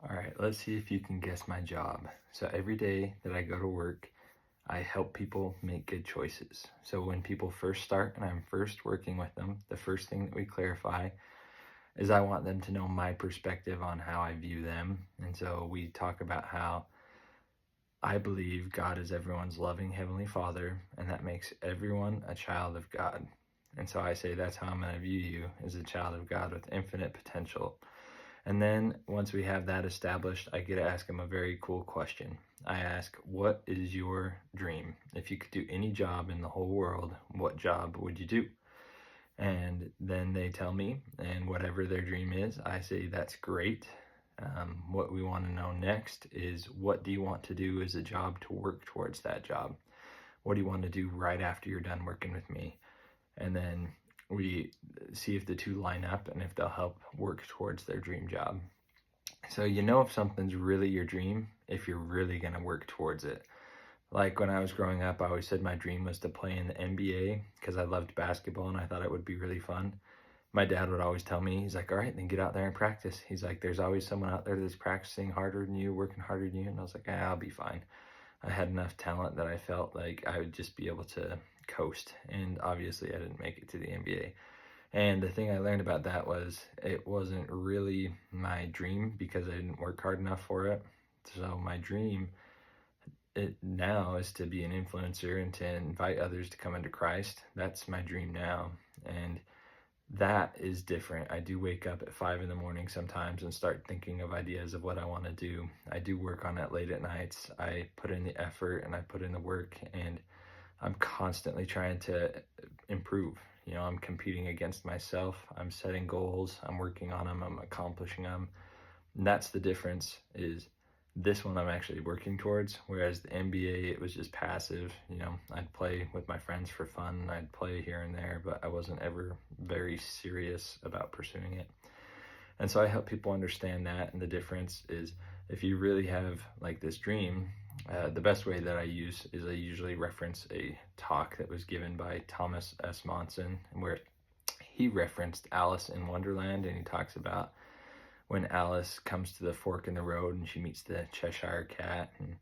All right, let's see if you can guess my job. So every day that I go to work, I help people make good choices. So when people first start and I'm first working with them, the first thing that we clarify is I want them to know my perspective on how I view them. And so we talk about how I believe God is everyone's loving Heavenly Father, and that makes everyone a child of God. And so I say that's how I'm going to view you as a child of God with infinite potential. And then once we have that established, I get to ask them a very cool question. I ask, what is your dream? If you could do any job in the whole world, what job would you do? And then they tell me, and whatever their dream is, I say, that's great. What we want to know next is, what do you want to do as a job to work towards that job? What do you want to do right after you're done working with me? And then we see if the two line up and if they'll help work towards their dream job. So you know if something's really your dream if you're really going to work towards it. Like when I was growing up, I always said my dream was to play in the NBA because I loved basketball and I thought it would be really fun. My dad would always tell me, he's like, all right, then get out there and practice. He's like, there's always someone out there that's practicing harder than you, working harder than you. And I was like, I'll be fine. I had enough talent that I felt like I would just be able to coast. And obviously I didn't make it to the NBA. And the thing I learned about that was it wasn't really my dream because I didn't work hard enough for it. So my dream it now is to be an influencer and to invite others to come into Christ. That's my dream now. And that is different. I do wake up at 5 in the morning sometimes and start thinking of ideas of what I want to do. I do work on it late at nights. I put in the effort and I put in the work, and I'm constantly trying to improve. You know, I'm competing against myself. I'm setting goals. I'm working on them. I'm accomplishing them. And that's the difference, is this one I'm actually working towards, whereas the NBA, it was just passive. You know, I'd play with my friends for fun. I'd play here and there, but I wasn't ever very serious about pursuing it. And so I help people understand that. And the difference is, if you really have like this dream, the best way that I use is I usually reference a talk that was given by Thomas S. Monson, where he referenced Alice in Wonderland, and he talks about when Alice comes to the fork in the road and she meets the Cheshire Cat, and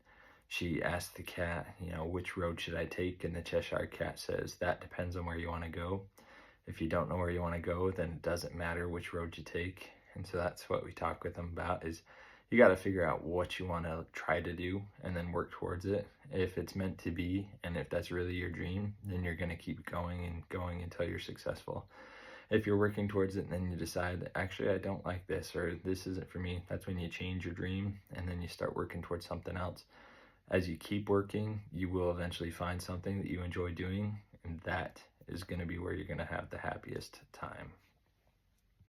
she asks the cat, you know, which road should I take? And the Cheshire Cat says, that depends on where you want to go. If you don't know where you want to go, then it doesn't matter which road you take. And so that's what we talk with them about, is you got to figure out what you want to try to do and then work towards it. If it's meant to be, and if that's really your dream, then you're going to keep going and going until you're successful. If you're working towards it and then you decide, actually, I don't like this, or this isn't for me, that's when you change your dream and then you start working towards something else. As you keep working, you will eventually find something that you enjoy doing, and that is going to be where you're going to have the happiest time.